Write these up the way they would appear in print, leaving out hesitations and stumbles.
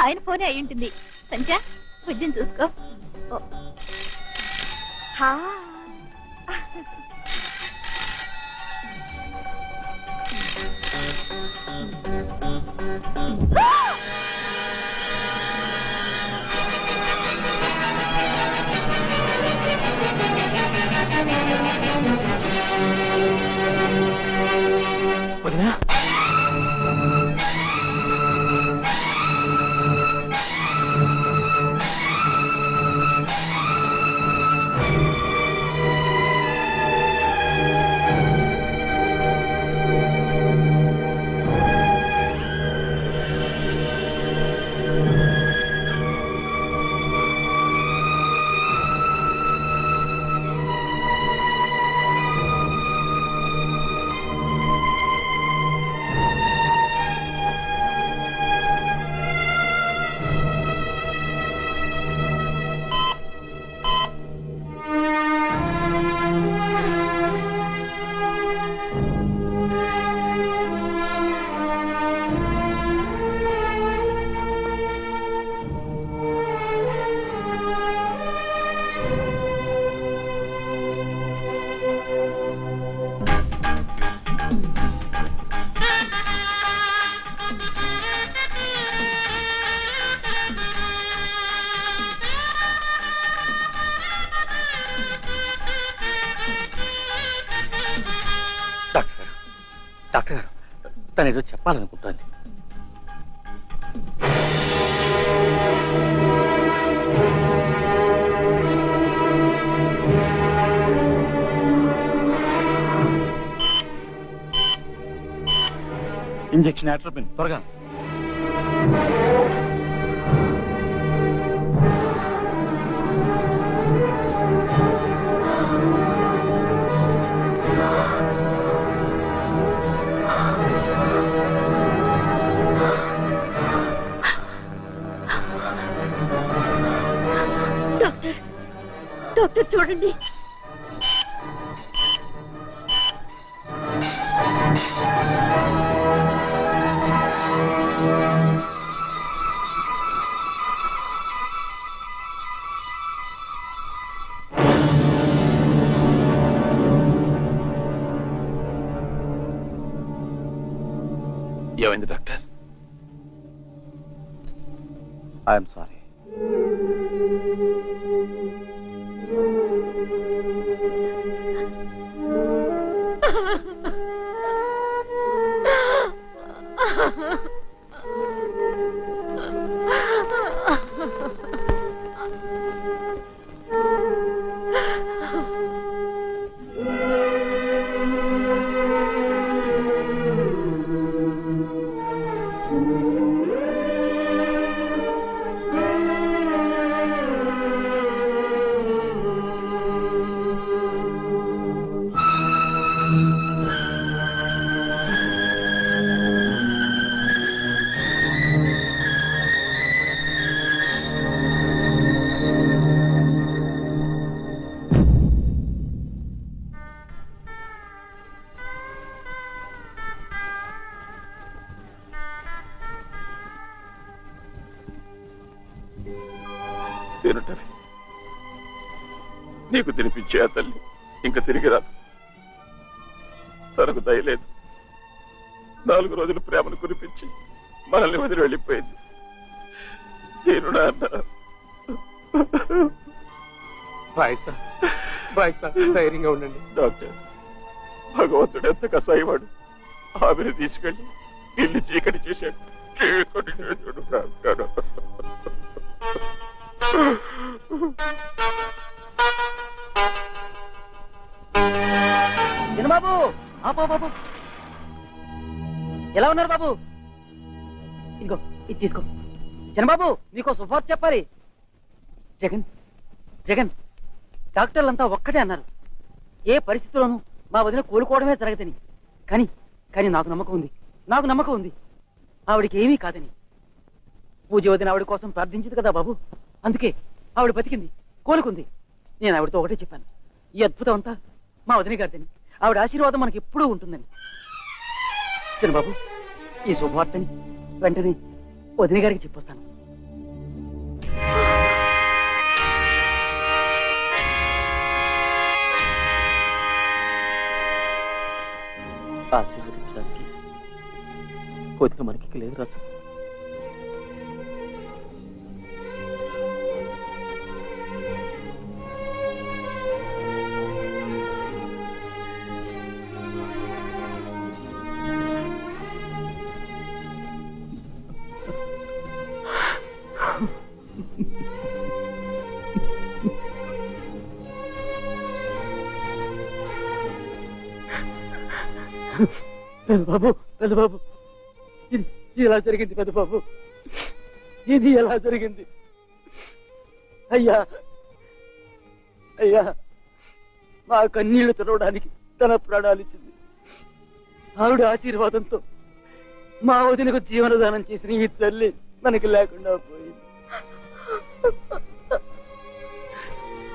ఆయన ఫోనే అయి ఉంటుంది. సంధ్య బుజ్జిని చూసుకో. వదినా డాక్టర్ గారు తను ఏదో చెప్పాలనుకుంటోంది. ఇంజెక్షన్ యాట్రోపిన్ త్వరగా. డాక్టర్ చూడండి. ఏమైంది డాక్టర్? I'm sorry. నీకు తినిపించే ఆ తల్లి ఇంకా తిరిగి రాదు. తనకు దయలేదు. 4 రోజులు ప్రేమను కురిపించి మనల్ని వదిలి వెళ్ళిపోయింది. నేను ధైర్యంగా ఉండండి డాక్టర్. భగవంతుడు ఎంత కసాయివాడు. ఆమెను తీసుకెళ్ళి ఇల్లు చీకటి చేశాడు. బాబు బాబు ఎలా ఉన్నారు బాబు? ఇంకో ఇది తీసుకో. జనబాబు నీకో శుభార్త చెప్పాలి. జగన్ జగన్ డాక్టర్లంతా ఒక్కటే అన్నారు, ఏ పరిస్థితుల్లోనూ మా వదిన కోలుకోవడమే జరగదని. కానీ నాకు నమ్మకం ఉంది ఆవిడికి ఏమీ కాదని. పూజ వదిన ఆవిడ కోసం ప్రార్థించింది కదా బాబు, అందుకే ఆవిడ బతికింది, కోలుకుంది. నేను ఆవిడతో ఒకటే చెప్పాను, ఈ అద్భుతం అంతా మా వదిన గారిదని, ఆవిడ ఆశీర్వాదం మనకి ఎప్పుడూ ఉంటుందని. చిన్నబాబు ఈ శుభవార్తని వెంటనే వదిన గారికి చెప్పొస్తాను. ఆశీర్వదించడానికి కొద్దిగా మనకి లేదు రాజు. పెద్దబాబు ఇది ఎలా జరిగింది? పెద్దబాబు ఇది ఎలా జరిగింది? అయ్యా అయ్యా, మా కన్నీళ్లు తుడవడానికి తన ప్రాణాలు ఇచ్చింది. ఆవిడ ఆశీర్వాదంతో మా వదినకు జీవనదానం చేసిన ఈ తల్లి మనకి లేకుండా పోయింది.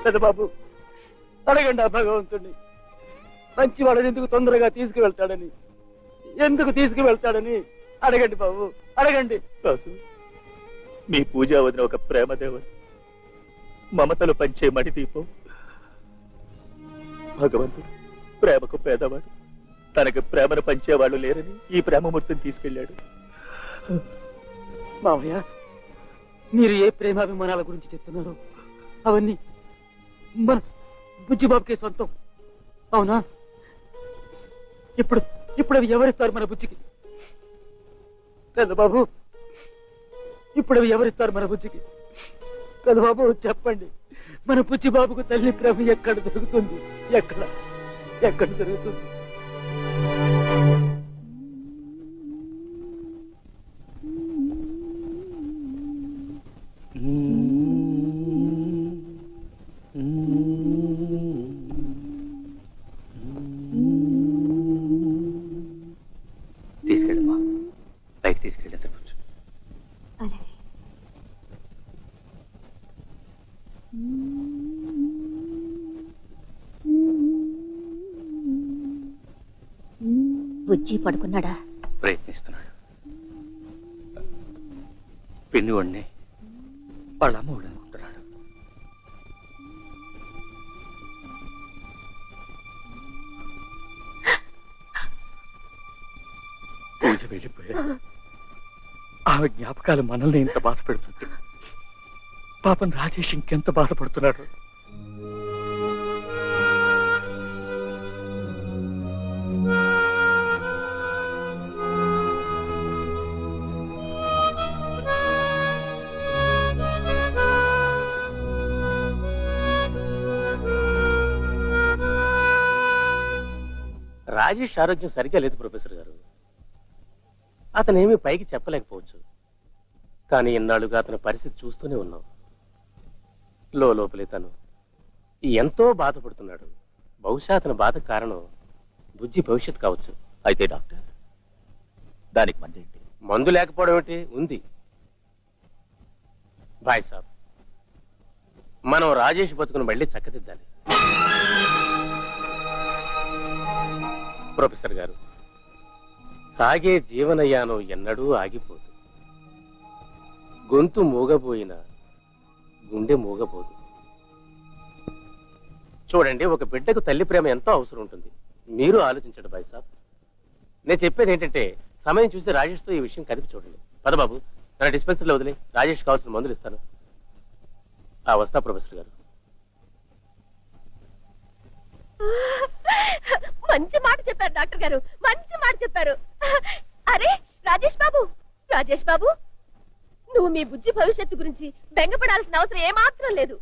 పెద్దబాబు, అడగండి ఆ భగవంతుడిని, మంచి వాళ్ళని ఎందుకు తొందరగా తీసుకువెళ్తాడని అడగండి బాబు, అడగండి. రాజు, మీ పూజా వదిన ఒక ప్రేమ దేవత, మమతలు పంచే మడి దీపం. భగవంతుడు ప్రేమకు పేదవాడు, తనకు ప్రేమను పంచేవాళ్ళు లేరని ఈ ప్రేమమూర్తిని తీసుకెళ్లాడు. మావయ్య, మీరు ఏ ప్రేమాభిమానాల గురించి చెప్తున్నారో అవన్నీ మన బుజ్జిబాబుకే సొంతం, అవునా? ఇప్పుడు అవి ఎవరిస్తారు మన బుజ్జికి? పెద్దబాబు, ఇప్పుడు అవి ఎవరిస్తారు మన బుజ్జికి? పెద్దబాబు చెప్పండి, మన బుజ్జిబాబుకు తల్లి ప్రేమ ఎక్కడ దొరుకుతుంది? ఎక్కడ దొరుకుతుంది? తీసుకెళ్ళమ్మా, పైకి తీసుకెళ్ళి అసలు బుజ్జి పడుకున్నాడా? ప్రయత్నిస్తున్నాడు. పిన్ని వాడిని వాళ్ళ అమ్మ వాడు అనుకుంటున్నాడు. పూజ వెళ్ళిపోయాడు. ఆమె జ్ఞాపకాలు మనల్ని ఇంత బాధ పెడుతుంది. పాపం రాజేష్ ఇంకెంత బాధపడుతున్నాడు. రాజేష్ ఆరోగ్యం సరిగ్గా లేదు ప్రొఫెసర్ గారు. అతనేమీ పైకి చెప్పలేకపోవచ్చు, కానీ ఇన్నాళ్ళుగా అతని పరిస్థితి చూస్తూనే ఉన్నాం. లోపలే తను ఎంతో బాధపడుతున్నాడు. బహుశా అతని బాధ కారణం బుజ్జి భవిష్యత్ కావచ్చు. అయితే డాక్టర్, దానికి మంది ఏంటి? మందు లేకపోవడం ఏంటి? ఉంది. బాయ్ సాబ్, మనం రాజేష్ బతుకును మళ్ళీ చక్కదిద్దాలి. ప్రొఫెసర్ గారు, సాగే జీవనయానం ఎన్నడూ ఆగిపోదు. గొంతు మూగబోయినా గుండె మూగబోదు. చూడండి, ఒక బిడ్డకు తల్లి ప్రేమ ఎంతో అవసరం ఉంటుంది. మీరు ఆలోచించండి బాయ్ సాబ్. నేను చెప్పేది ఏంటంటే, సమయం చూసి రాజేష్తో ఈ విషయం కదిపి చూడండి. పదబాబు, తన డిస్పెన్సరీలో వదిలి రాజేష్ కావాల్సిన మందులు ఇస్తాను. వస్తా ప్రొఫెసర్ గారు. మంచి మాట చెప్పారు డాక్టర్ గారు, మంచి మాట చెప్పారు. అరే రాజేష్ బాబు, నువ్వు మీ బుజ్జి భవిష్యత్తు గురించి బెంగపడాల్సిన అవసరం ఏమాత్రం లేదు.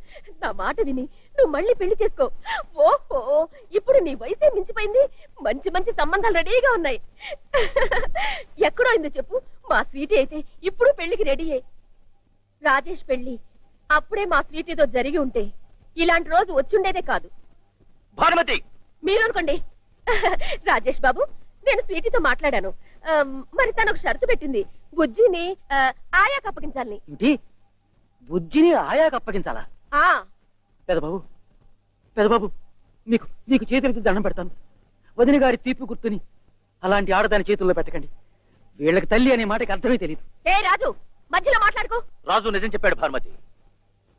నా మాట విని నువ్వు మళ్ళీ పెళ్లి చేసుకో. ఓహో, ఇప్పుడు నీ వయసే మించిపోయింది. మంచి మంచి సంబంధాలు రెడీగా ఉన్నాయి. ఎక్కడో అయిందో చెప్పు. మా స్వీటీ అయితే ఇప్పుడు పెళ్లికి రెడీ అయ్యి. రాజేష్ పెళ్లి అప్పుడే మా స్వీటీతో జరిగి ఉంటే ఇలాంటి రోజు వచ్చుండేదే కాదు. భానుమతి, మీరు అనుకోండి. రాజేష్ బాబు, నేను స్వీటీతో మాట్లాడాను. మరి తను ఒక షరతు పెట్టింది, బుజ్జిని ఆయాకు అప్పగించాలని. ఏంటి? బుజ్జిని ఆయాకు అప్పగించాలా? పెదబాబు, మీకు చేతులకి దండం పెడతాను. వదిన గారి తీపి గుర్తుని అలాంటి ఆడదాని చేతుల్లో పెట్టకండి. వీళ్ళకి తల్లి అనే మాటకి అర్థమే తెలియదు. ఏ రాజు, మధ్యలో మాట్లాడుకో. రాజు నిజం చెప్పాడు భానుమతి.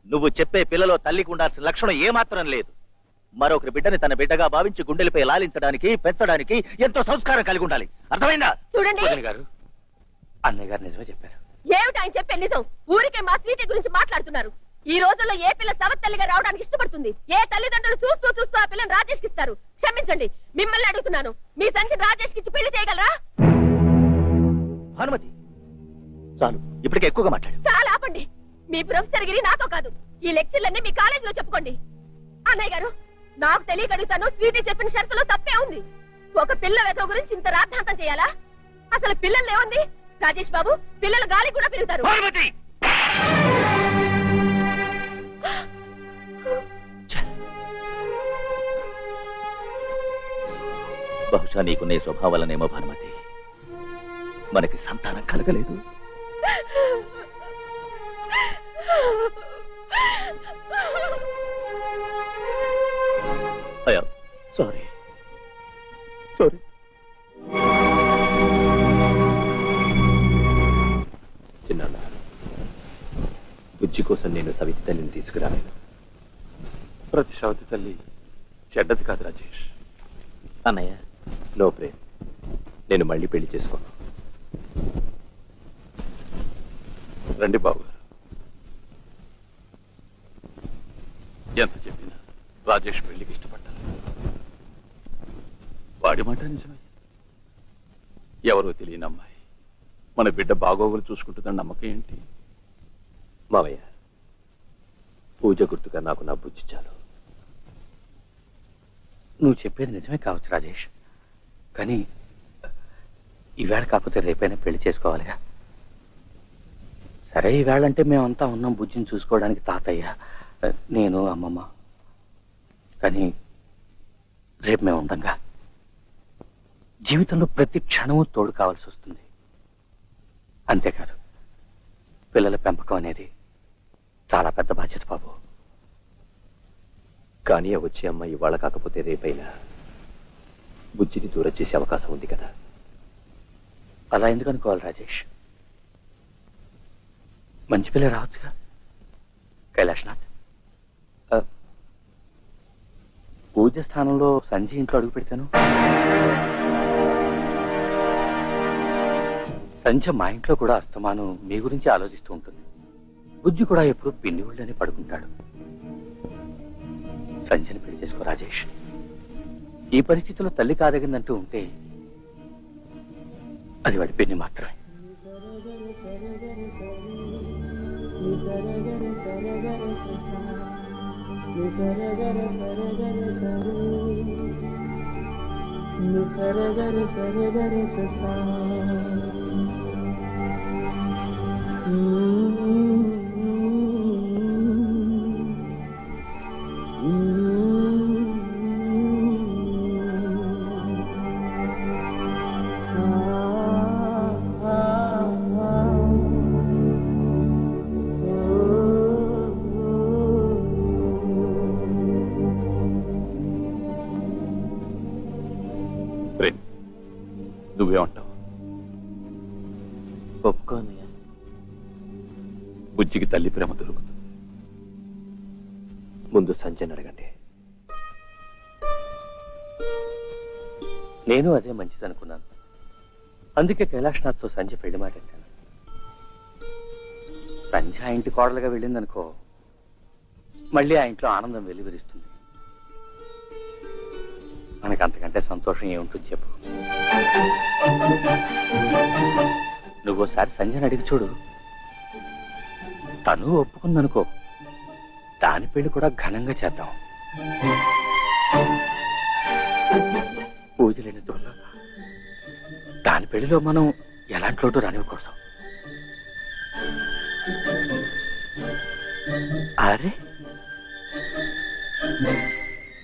నువ్వు చెప్పే పిల్లలో తల్లికి ఉండాల్సిన లక్షణం ఏమాత్రం లేదు. మరొకరి బిడ్డని తన బిడ్డగా భావించి గుండెలపై లాలించడానికి, పెంచడానికి ఎంతో సంస్కారం కలిగి ఉండాలి. అర్థమైందా? చూడండి వదిన గారు, అన్నయ్య గారు నిజమే చెప్పారు. ఏమిటి ఆయన చెప్పే నిజం? ఊరికే మా స్వీటీ గురించి మాట్లాడుతున్నారు. ఈ రోజుల్లో ఏ పిల్ల సవత్తల్లిగా రావడానికి ఇష్టపడుతుంది? ఏ తల్లిదండ్రులు చూస్తూ చూస్తూ ఆ పిల్లని రాజేష్కి ఇస్తారు? క్షమించండి, మిమ్మల్ని అడుగుతున్నాను. మీ సంచి రాజేష్కి ఇచ్చి పెళ్లి చేయగలరా? భానుమతి చాలు, ఇప్పటికే ఎక్కువగా మాట్లాడు. చాలా ఆపండి. మీ ప్రొఫెసర్ గిరి నాతో కాదు, ఈ లెక్చర్లన్నీ మీ కాలేజీలో చెప్పుకోండి. అన్నయ్య గారు, నాకు తెలియగలుగుతాను. స్వీటీ చెప్పిన షరతులో తప్పే ఉంది. ఒక పిల్ల వెధవ గురించి ఇంత రాద్ధాంతం చేయాలా? అసలు పిల్లలు ఏముంది రాజేష్ బాబు? పిల్లలు గాలి కూడా పెరుగుతారు. బహుశా నీకున్న స్వభావాలనేమో భానుమతి, మనకి సంతానం కలగలేదు. అయ్యా సారీ సారీ. చిన్నాన్న, బుజ్జి కోసం నేను సవితి తల్లిని తీసుకురాలేను. ప్రతి సవతి తల్లి చెడ్డది కాదు రాజేష్. అన్నయ్య, నో ప్రేమ్, నేను మళ్ళీ పెళ్లి చేసుకోను. రండి బాబు. ఎంత చెప్పినా రాజేష్ పెళ్లికి ఇష్టపడ్డాను. వాడి మాట నిజమే. ఎవరో తెలియని అమ్మాయి మన బిడ్డ బాగోగులు చూసుకుంటుందని నమ్మకం ఏంటి? మావయ్య, పూజ గుర్తుగా నాకు నా బుజ్జి చాలు. నువ్వు చెప్పేది నిజమే కావచ్చు రాజేష్, కానీ ఈవేళ కాకపోతే రేపైనా పెళ్లి చేసుకోవాలిగా. సరే, ఈవేళంటే మేమంతా ఉన్నాం బుజ్జిని చూసుకోవడానికి, తాతయ్య, నేను, అమ్మమ్మ. కానీ రేపు మేము ఉండంగా జీవితంలో ప్రతి క్షణము తోడు కావాల్సి వస్తుంది. అంతేకాదు, పిల్లల పెంపకం అనేది చాలా పెద్ద బాధ్యత బాబు. కానీ వచ్చే అమ్మ ఇవాళ కాకపోతే రేపైనా బుజ్జిని దూరం చేసే అవకాశం ఉంది కదా. అలా ఎందుకు అనుకోవాలి రాజేష్? మంచి పిల్ల రావచ్చుగా. కైలాష్నాథ్, పూజ స్థానంలో సంజయ్ ఇంట్లో అడుగు పెడతాను. సంజయ్ మా ఇంట్లో కూడా అస్తమానం మీ గురించి ఆలోచిస్తూ ఉంటుంది. బుజ్జి కూడా ఎప్పుడు పిన్ని ఊళ్ళని పడుకుంటాడు. సంజయ్ని పెళ్లి చేసుకో రాజేష్. ఈ పరిస్థితిలో తల్లి కాదగిందంటూ ఉంటే అది వాడి పిన్ని మాత్రమే. నువ్వేమంటావు? ఒప్పుకోనయ్యా. బుజ్జికి తల్లి ప్రేమ దొరుకుతుంది. ముందు సంజయ్ అడగండి. నేను అదే మంచిది అనుకున్నాను. అందుకే కైలాష్నాథ్తో సంజయ్ పెళ్లి మాట్లాడాను. సంజయ్ ఆ ఇంటి కోడలుగా వెళ్ళిందనుకో, మళ్ళీ ఆ ఇంట్లో ఆనందం వెలువరిస్తుంది. మనకు అంతకంటే సంతోషం ఏముంటుంది చెప్పు. నువ్వోసారి సంజయ్ అడిగి చూడు. తను ఒప్పుకుందనుకో, దాని పెళ్లి కూడా ఘనంగా చేద్దాం. పూజ లేని దొల్ల దాని పెళ్లిలో మనం ఎలాంటి లోటు రానివ్వకూడదు. అరే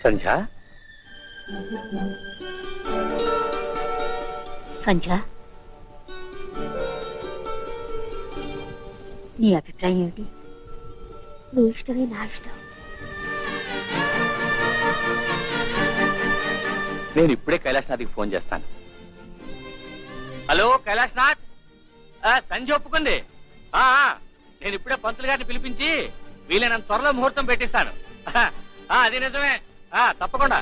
సంధ్య, సంధ్య, నీ అభిప్రాయం ఏమిటి? నీ ఇష్టమే నా ఇష్టం. నేను ఇప్పుడే కైలాష్నాథ్కి ఫోన్ చేస్తాను. హలో కైలాష్నాథ్, సంజయ్ ఒప్పుకుంది. నేను ఇప్పుడే పంతులు గారిని పిలిపించి వీలైనంత త్వరలో ముహూర్తం పెట్టిస్తాను. అది నిజమే, తప్పకుండా.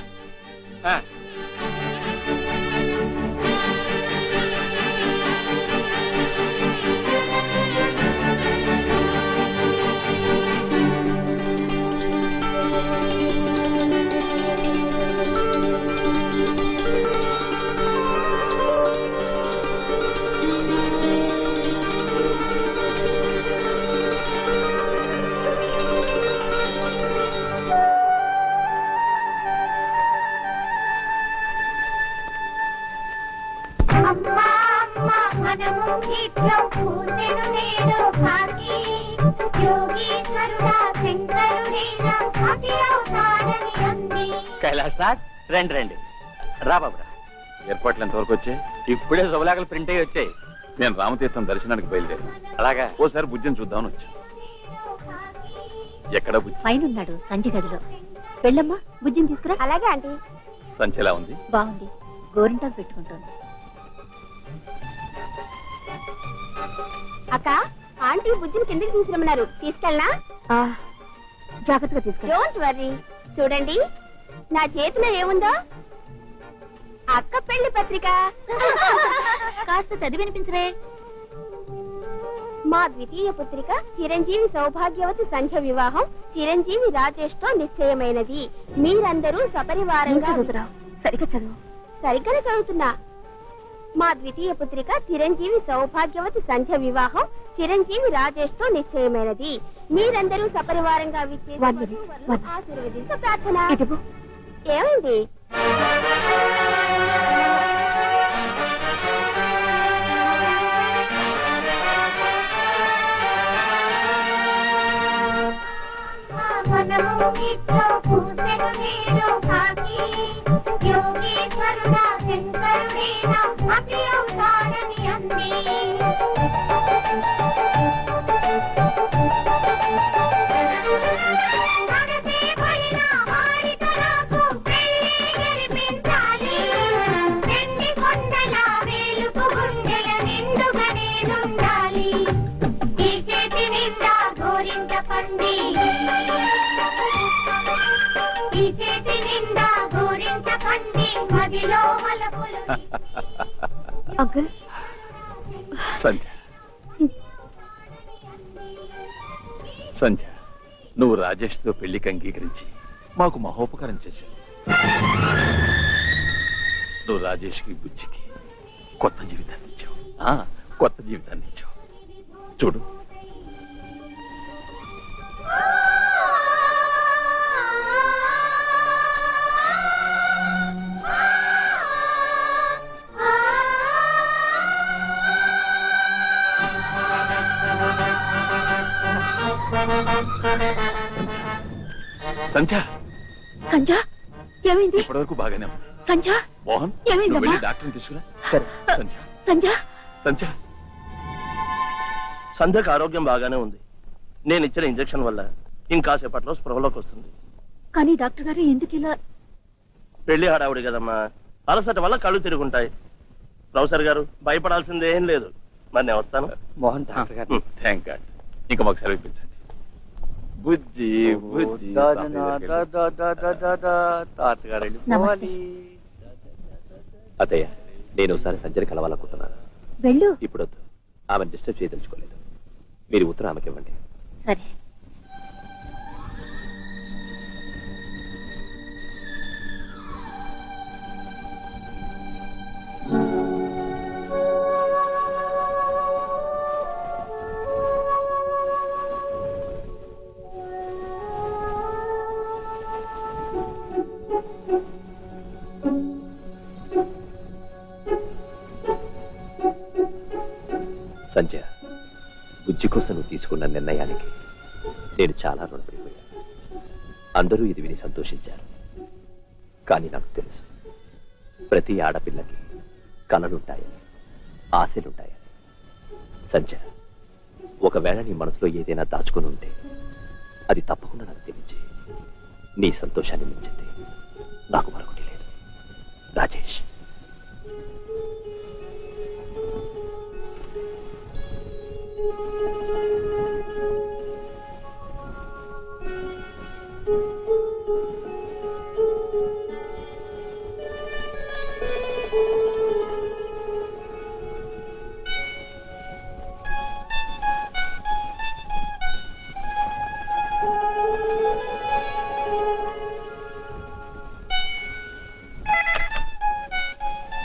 కైలాస్ రాజ్, రండి రండి. రా బాబురా. ఏర్పాట్లు ఎంతవరకు వచ్చాయి? ఇప్పుడే శుభలేఖలు ప్రింట్ అయ్యి వచ్చాయి. నేను రామతీర్థం దర్శనానికి బయలుదేరాను. అలాగా? ఓసారి బుజ్జిని చూద్దామని వచ్చా. ఎక్కడ బుజ్జి? పైన ఉన్నాడు సంజయ్ గదిలో. వెళ్ళమ్మా, బుజ్జిని తీసుకురా. అలాగే ఆంటీ. సంచలా ఉంది? బాగుంది, గోరింటాకు పెట్టుకుంటోంది. అక్క, ఆంటీ బుజ్జిని కిందకి తీసుకురమ్మన్నారు, తీసుకెళ్ళనా? జాగ్రత్తగా తీసుకెళ్ళి. Don't worry. చూడండి నా చేతిలో ఏముందో. అక్క పెళ్లి పత్రిక. కాస్త చదివి వినిపించరే. మా ద్వితీయ పుత్రిక చిరంజీవి సౌభాగ్యవతి సంధ్య వివాహం చిరంజీవి రాజేష్ తో నిశ్చయమైనది. మీరందరూ సపరివారంగా. సరిగ్గా చదువు. సరిగ్గానే చదువుతున్నా. మా ద్వితీయ పుత్రిక చిరంజీవి సౌభాగ్యవతి సంధ్య వివాహం చిరంజీవి రాజేష్ తో నిశ్చయమైనది. మీరందరూ సపరివారంగా ఆశీర్వదించ ప్రార్థన. ఏమైంది? సంధ్య, సంధ్య, నువ్వు రాజేష్ తో పెళ్లికి అంగీకరించి మాకు మహోపకారం చేశావు. నువ్వు రాజేష్ కి బుజ్జికి కొత్త జీవితాన్ని ఇచ్చావు. కొత్త జీవితాన్ని ఇచ్చావు. చూడు, సంధ్య. సంధ్య, ఏమైంది? ఇప్పటివరకు బాగానే ఉంది. సంధ్య, మోహన్, ఏమైందమ్మా? నువ్వు వెళ్ళి డాక్టర్ని తీసుకురా. సరే. సంధ్య, సంధ్య, సంధ్య. సంధ్యకు ఆరోగ్యం బాగానే ఉంది. నేను ఇచ్చిన ఇంజెక్షన్ వల్ల ఇంకాసేపట్లో స్పృహలోకి వస్తుంది. కానీ డాక్టర్ గారు ఎందుకు ఇలా? పెళ్లి హడావుడి కదమ్మా, అలసట వల్ల కళ్ళు తిరుగుంటాయి. ప్రొఫెసర్ గారు భయపడాల్సిందే ఏం లేదు. మరి నేను వస్తాను. మోహన్ డాక్టర్ గారు. Thank God. ఇంకా మాకు సెలవు ఇప్పించండి. బుజ్జి, బుజ్జి. తాతగారు వెళ్ళిపోవాలి. అత్తయ్య, నేను ఒకసారి సంజయ్ కలవాలనుకుంటున్నాను. వెళ్ళు. ఇప్పుడు వద్దు, ఆమెను డిస్టర్బ్ చేయదలుచుకోలేదు. మీరు ఉత్తరం ఆమెకి ఇవ్వండి. సరే. సంజయ్, బుజ్జి కోసం నువ్వు తీసుకున్న నిర్ణయానికి నేను చాలా రుణపడిపోయాను. అందరూ ఇది విని సంతోషించారు. కానీ నాకు తెలుసు, ప్రతి ఆడపిల్లకి కలలుంటాయని, ఆశలుంటాయని. సంజయ్, ఒకవేళ నీ మనసులో ఏదైనా దాచుకుని ఉంటే అది తప్పకుండా నాకు తెలియజేయి. నీ సంతోషాన్ని మించింది నాకు మరొకటి లేదు. రాజేష్.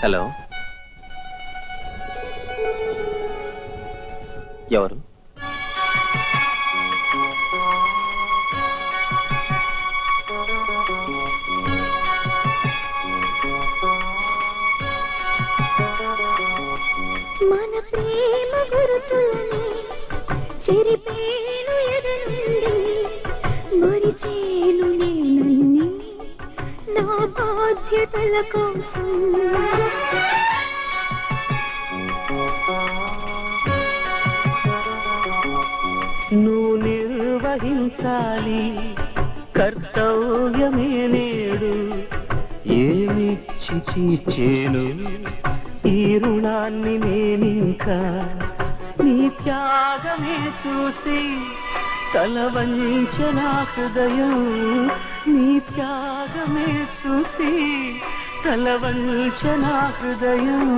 హలో, ఎవరు? మన ప్రేమ గురుతుల్ని చెరిపేను ఎదనుండి మరిచేను నేనన్ని నా బాధ్యతల కోసం నువ్వు నిర్వహించాలి కర్తవ్యమే నేడు, ఏమిచ్చి తీర్చేను ఈ రుణాన్ని నేనింకా. నీ త్యాగమే చూసి తల వంచన హృదయం, నీ త్యాగమే చూసి తల వంచన హృదయం.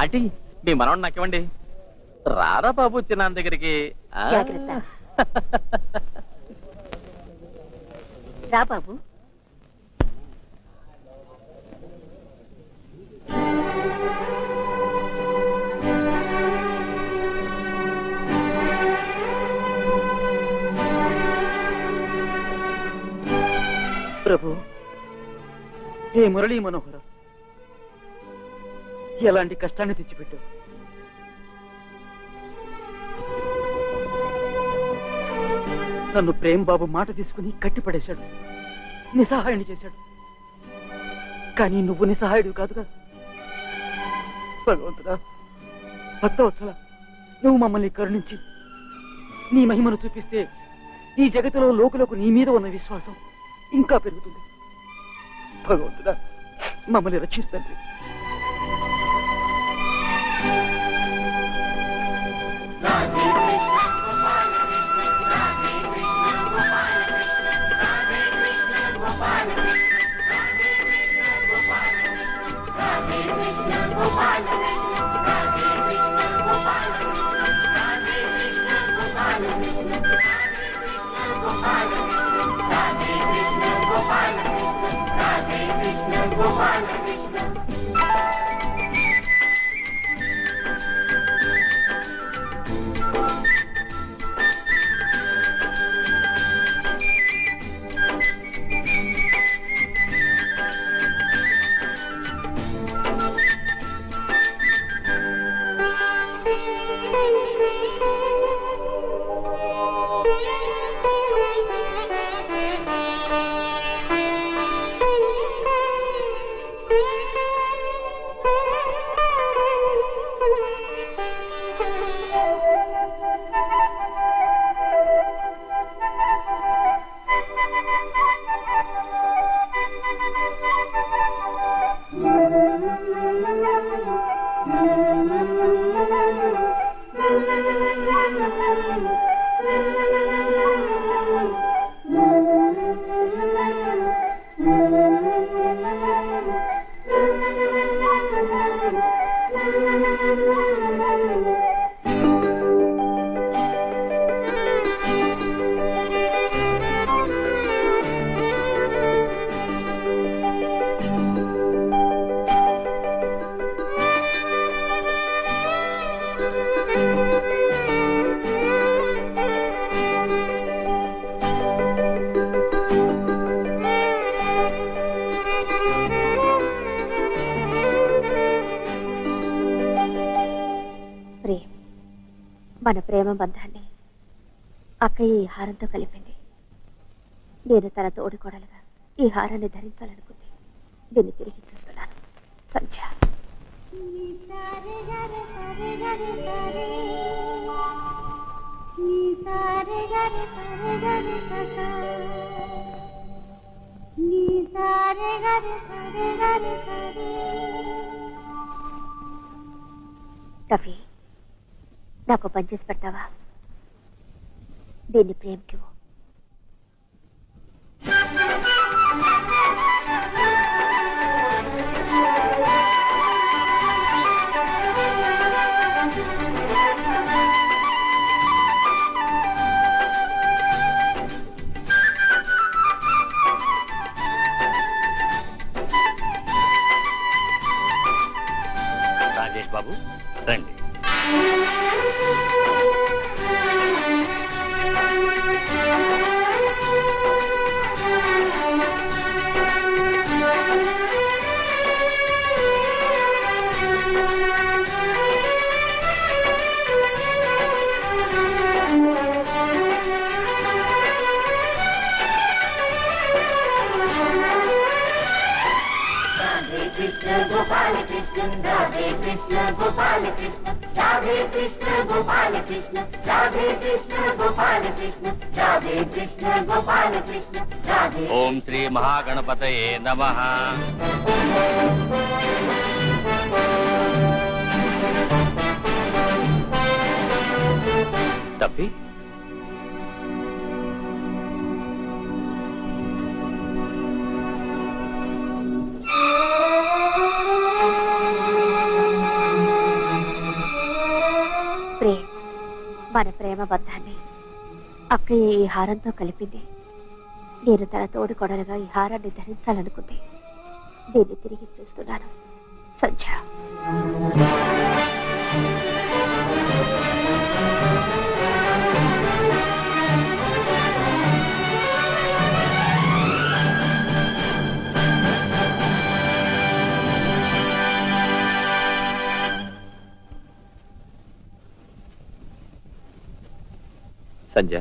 ఆంటీ, మీ మనవడు నాకివ్వండి. రారా బాబు చిన్న దగ్గరికి. జాగ్రత్త. రా బాబు. ప్రభు, హే మురళీ మనోహర, ఎలాంటి కష్టాన్ని తెచ్చిపెట్టావు. నన్ను ప్రేమ్ బాబు మాట తీసుకుని కట్టిపడేశాడు, నిస్సహాయుని చేశాడు. కానీ నువ్వు నిస్సహాయుడు కాదుగా. భగవంతుడా, భక్తవత్సల, నువ్వు మమ్మల్ని కరుణించి నీ మహిమను చూపిస్తే ఈ జగతిలో లోకులకు నీ మీద ఉన్న విశ్వాసం ఇంకా పెరుగుతుంది. భగవంతుడా, మమ్మల్ని రక్షిస్తాను. మన ప్రేమ బంధాన్ని అక్కయ్య ఈ హారంతో కలిపింది. నేను తన తోడికోడలుగా ఈ హారాన్ని ధరించాలనుకుంది. దీన్ని తిరిగి చూస్తున్నాను. సంధ్య. రఫీ, నాకు పని చేసి పెట్టావా? దీన్ని ప్రేమకి రాజేష్ బాబు రండి. Krishna Gopal Krishna Radhe Krishna Gopal Krishna Radhe Krishna Gopal Krishna Radhe Krishna Gopal Krishna Radhe Krishna Gopal Krishna Radhe. ఓం శ్రీ మహాగణపతయే నమః. తప్పి మన ప్రేమ బంధాన్ని అక్కయ్య ఈ హారంతో కలిపింది. నేను తన తోడికోడలుగా ఈ హారాన్ని ధరించాలనుకుంది. దీన్ని తిరిగి చూస్తున్నాను. సంధ్య. సంధ్య,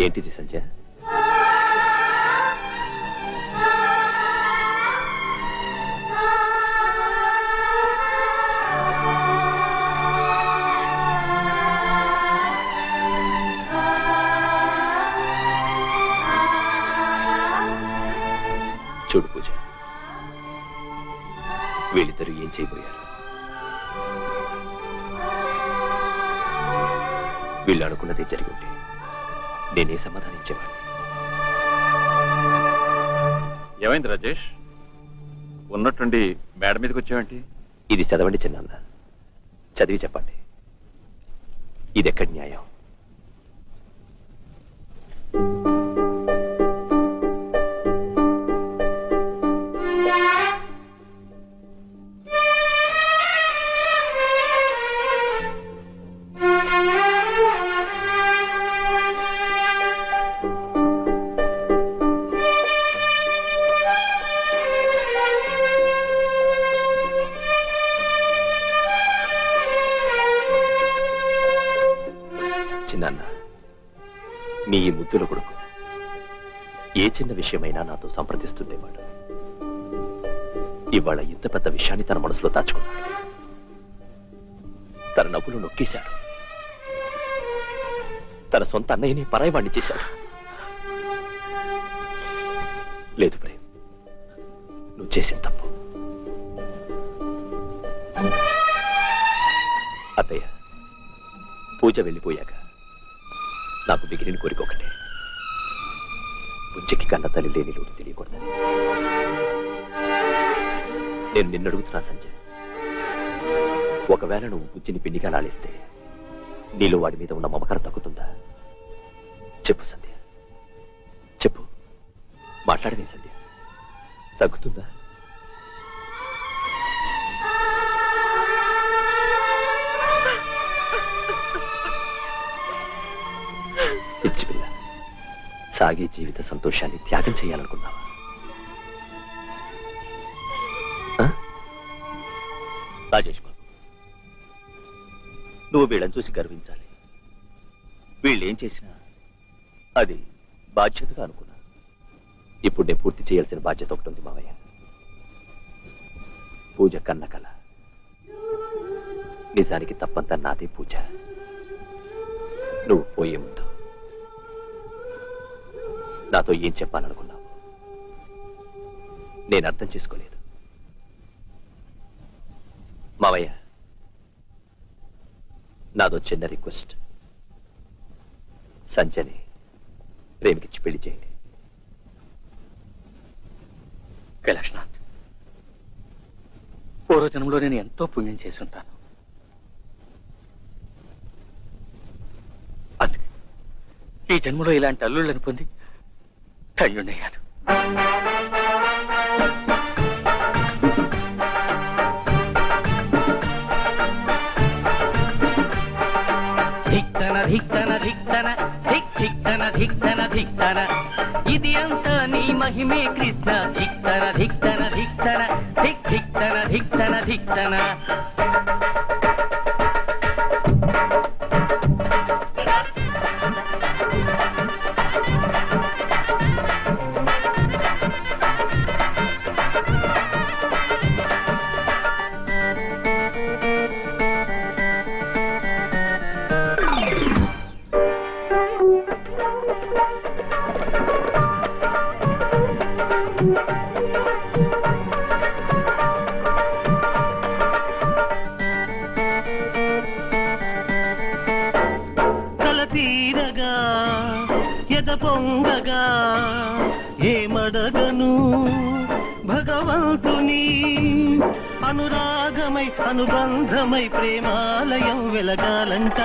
ఏంటిది సంధ్య? చూడు పూజ, వీళ్ళిద్దరూ ఏం చేయబోయారు? వీళ్ళు అనుకున్నదే జరిగి ఉంటే నేనే సమాధానం ఇచ్చేవాడిని. ఏమైంది రాజేష్? ఉన్నట్టుండి మేడ మీదకి వచ్చావేంటి? ఇది చదవండి చిన్నాన్న, చదివి చెప్పండి. ఇది ఎక్కడి న్యాయం? చిన్నాన్న, మీ ఈ ముద్దుల కొడుకు ఏ చిన్న విషయమైనా నాతో సంప్రదిస్తుండేవాడు. ఇవాళ ఇంత పెద్ద విషయాన్ని తన మనసులో దాచుకున్నాడు. తన నవ్వులు నొక్కేశాడు. తన సొంత అన్నయ్యని పరాయివాణ్ణి చేశాడు. లేదు ప్రేమ్, నువ్వు చేసిన తప్పు. అత్తయ్య, పూజ వెళ్ళిపోయాక నాకు మిగిలిన కోరిక ఒకటే, బుజ్జికి కన్న తల్లి లేని లోటు తెలియకూడదని. నేను నిన్ను అడుగుతున్నా సంజయ్, ఒకవేళ నువ్వు బుజ్జిని పిండిగా లాలిస్తే నీలో వాడి మీద ఉన్న మమకారం తగ్గుతుందా? చెప్పు సంధ్య, చెప్పు, మాట్లాడవే సంధ్య, తగ్గుతుందా? పిచ్చి పిల్ల, సాగే జీవిత సంతోషాన్ని త్యాగం చేయాలనుకున్నావా? రాజేష్ బాబు, నువ్వు వీళ్ళని చూసి గర్వించాలి. వీళ్ళేం చేసినా అది బాధ్యతగా అనుకున్నా. ఇప్పుడు నేను పూర్తి చేయాల్సిన బాధ్యత ఒకటి ఉంది మావయ్య. పూజ కన్న కల, నిజానికి తప్పంతా నాదే పూజ. నువ్వు పోయే ముందు నాతో ఏం చెప్పాలనుకున్నావు నేను అర్థం చేసుకోలేదు. మావయ్య, నాదో చిన్న రిక్వెస్ట్. సంజని ప్రేమికిచ్చి పెళ్లి చేయండి. కైలాష్నాథ్, పూర్వజన్మలో నేను ఎంతో పుణ్యం చేసి ఉంటాను. అందుకే ఈ జన్మలో ఇలాంటి అల్లుళ్ళని పొంది ధన్యుడయ్యాను. ధిక్తన ధిక్తన ధిక్తన ధిక్ ధిక్తన ధిక్తన ధిక్తన, ఇది అంతా నీ మహిమే కృష్ణ. ధిక్తన ధిక్తన ధిక్తన ధిక్ ధిక్తన ధిక్తన ధిక్తన. తీరగా ఎద పొంగగా ఏమడగను భగవంతుని, అనురాగమై అనుబంధమై ప్రేమాలయం వెలగాలంట.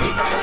Thank you.